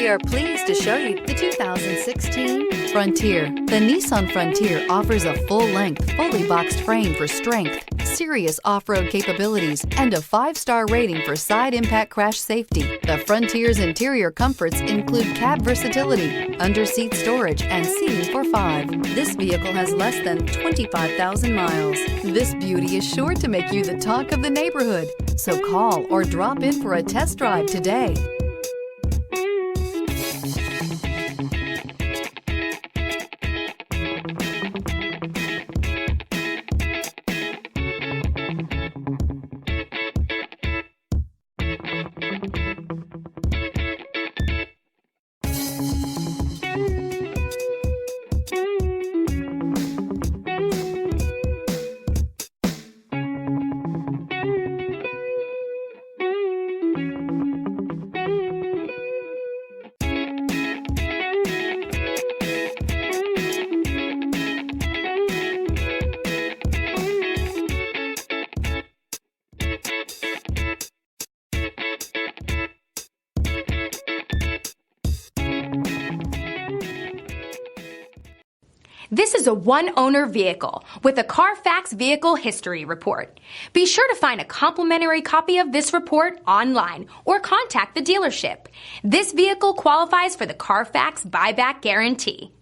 We are pleased to show you the 2016 Frontier. The Nissan Frontier offers a full-length, fully boxed frame for strength, serious off-road capabilities, and a 5-star rating for side impact crash safety. The Frontier's interior comforts include cab versatility, under-seat storage, and seating for 5. This vehicle has less than 25,000 miles. This beauty is sure to make you the talk of the neighborhood. So call or drop in for a test drive today. This is a one-owner vehicle with a Carfax Vehicle History Report. Be sure to find a complimentary copy of this report online or contact the dealership. This vehicle qualifies for the Carfax Buyback Guarantee.